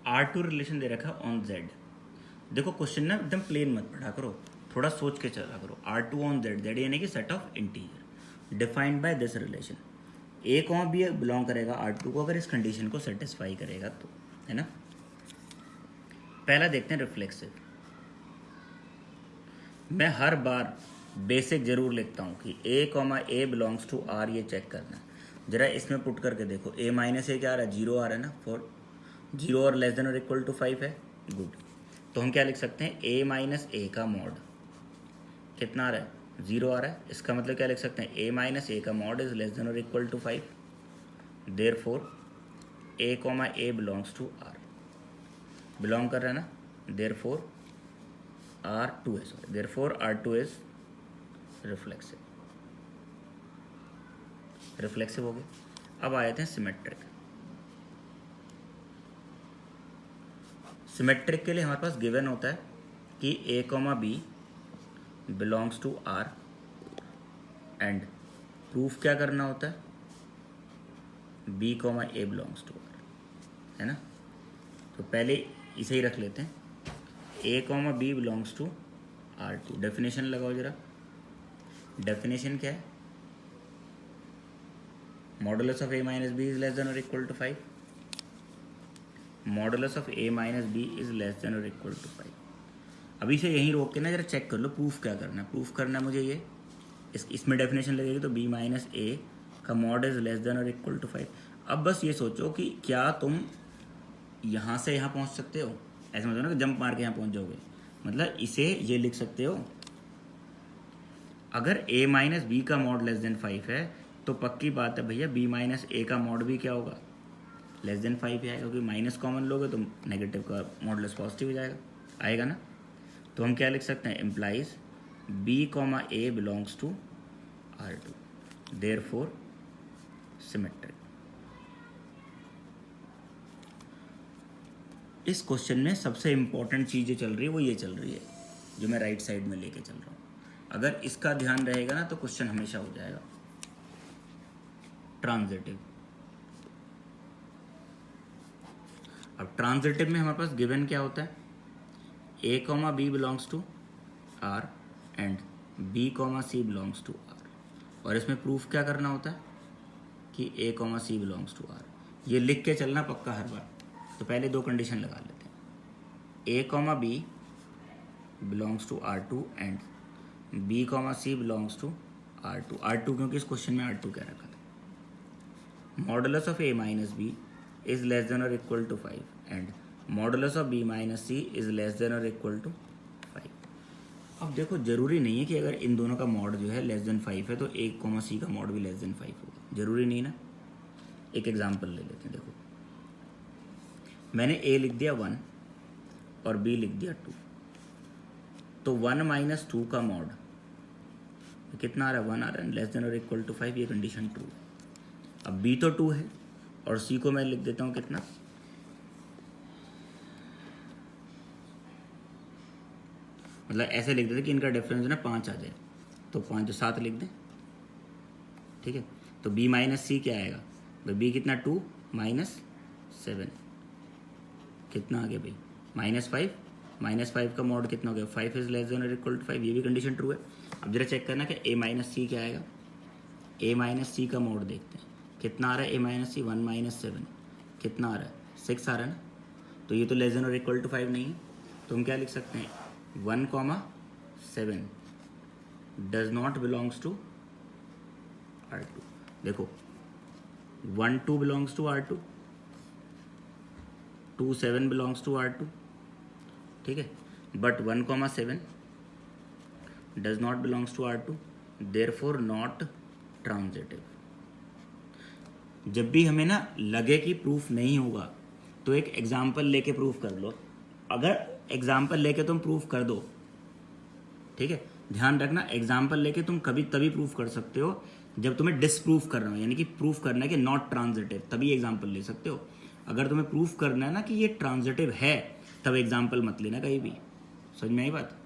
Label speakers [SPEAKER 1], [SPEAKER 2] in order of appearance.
[SPEAKER 1] R2 relation दे रखा है on Z। देखो क्वेश्चन ना एकदम प्लेन मत पढ़ा करो, थोड़ा सोच के चला करो। R2 ऑन Z, Z यानी कि set of integer defined by this relation. A comma b belong करेगा R2 को अगर इस कंडीशन को सेटिस्फाई करेगा तो, है ना। पहला देखते हैं रिफ्लेक्सिव। मैं हर बार बेसिक जरूर लिखता हूँ कि A comma A belongs to R, ये चेक करना। जरा इसमें पुट करके देखो, ए माइनस ए क्या आ रहा है, 0 आ रहा है ना, फॉर 0 और लेस देन और इक्वल टू 5 है, गुड। तो हम क्या लिख सकते हैं, ए माइनस ए का मॉड कितना आ रहा है, 0 आ रहा है। इसका मतलब क्या लिख सकते हैं, ए माइनस ए का मॉड इज लेस देन और equal to 5, therefore a comma A belongs to R, belong कर रहा है ना, देयरफॉर R2 है, sorry, therefore R2 is reflexive. Reflexive हो गया। अब आ जाते हैं सिमेट्रिक। सिमेट्रिक के लिए हमारे पास गिवन होता है कि A comma B belongs to R and proof क्या करना होता है, B comma A belongs to R, है ना। तो पहले इसे ही रख लेते हैं, ए comma B belongs to R2। Definition लगाओ जरा, डेफिनेशन क्या है, modulus of A minus B is less than और equal to 5, modulus of A minus B is less than और इक्वल टू 5। अभी से यहीं रोक के ना जरा चेक कर लो प्रूफ क्या करना है। प्रूफ करना है मुझे ये, इसमें डेफिनेशन लगेगी तो बी माइनस ए का मॉड इज लेस देन और इक्वल टू 5। अब बस ये सोचो कि क्या तुम यहाँ से यहाँ पहुँच सकते हो, ऐसा मतलब ना कि जंप मार के यहाँ पहुँच जाओगे, मतलब इसे ये लिख सकते हो, अगर a माइनस बी का मॉड लेस देन 5 है तो पक्की बात है भैया b माइनस ए का मॉड भी क्या होगा, लेस देन 5 ही आएगा, क्योंकि माइनस कॉमन लोगे तो नेगेटिव का मॉडुलस पॉजिटिव हो जाएगा, आएगा ना। तो हम क्या लिख सकते हैं, implies b comma A belongs to R2, therefore symmetric. इस क्वेश्चन में सबसे इंपॉर्टेंट चीज़ जो चल रही है वो ये चल रही है, जो मैं राइट साइड में लेके चल रहा हूँ। अगर इसका ध्यान रहेगा ना तो क्वेश्चन हमेशा हो जाएगा ट्रांजिटिव। अब ट्रांजिटिव में हमारे पास गिवन क्या होता है, A comma B belongs to R and B comma C belongs to R, और इसमें प्रूफ क्या करना होता है कि A comma C belongs to R। ये लिख के चलना पक्का हर बार। तो पहले दो कंडीशन लगा लेते हैं, ए comma B belongs to R2 and B comma C belongs to R2 क्योंकि इस क्वेश्चन में R2 कह रखा था। Modulus of A minus B is less than और equal to 5 and modulus of b minus c is less than और equal to 5। अब देखो जरूरी नहीं है कि अगर इन दोनों का मॉड जो है लेस देन 5 है तो ए कॉमा सी का मॉड भी लेस देन 5 होगा, जरूरी नहीं ना। एक एग्जाम्पल ले लेते हैं। देखो मैंने ए लिख दिया 1 और बी लिख दिया 2, तो 1 माइनस 2 का मॉड कितना आ रहा है, 1 आ रहा है, लेस देन और इक्वल टू 5, ये कंडीशन ट्रू। अब बी तो 2 है और सी को मैं लिख देता हूँ कितना, मतलब ऐसे लिख देते कि इनका डिफरेंस है ना 5 आ जाए, तो 5 तो 7 लिख दें, ठीक है। तो बी माइनस सी क्या आएगा भाई, बी कितना 2 माइनस 7 कितना आ गया भाई, माइनस 5 का मॉड कितना हो गया, 5 इज लेस देन और इक्वल टू 5, ये भी कंडीशन ट्रू है। अब जरा चेक करना कि ए माइनस सी क्या आएगा, ए माइनस सी का मॉड देखते हैं कितना आ रहा है, ए माइनस सी 1 माइनस 7 कितना आ रहा है, 6 आ रहा है ना। तो ये तो लेस देन और इक्वल टू 5 नहीं है, तो हम क्या लिख सकते हैं, 1 comma 7 does not belongs to R2। देखो 1 2 belongs to R2, 2 7 belongs to R2, ठीक है, but 1 comma 7 does not belongs to R2, therefore not transitive. जब भी हमें ना लगे कि प्रूफ नहीं होगा तो एक एग्जाम्पल लेके प्रूफ कर लो। अगर एग्जाम्पल लेके तुम प्रूफ कर दो, ठीक है, ध्यान रखना एग्जाम्पल लेके तुम कभी तभी प्रूफ कर सकते हो जब तुम्हें डिसप्रूफ करना हो, यानी कि प्रूफ करना है कि नॉट ट्रांजिटिव, तभी एग्जाम्पल ले सकते हो। अगर तुम्हें प्रूफ करना है ना कि ये ट्रांजिटिव है, तब एग्जाम्पल मत लेना कहीं भी। समझ में आई बात।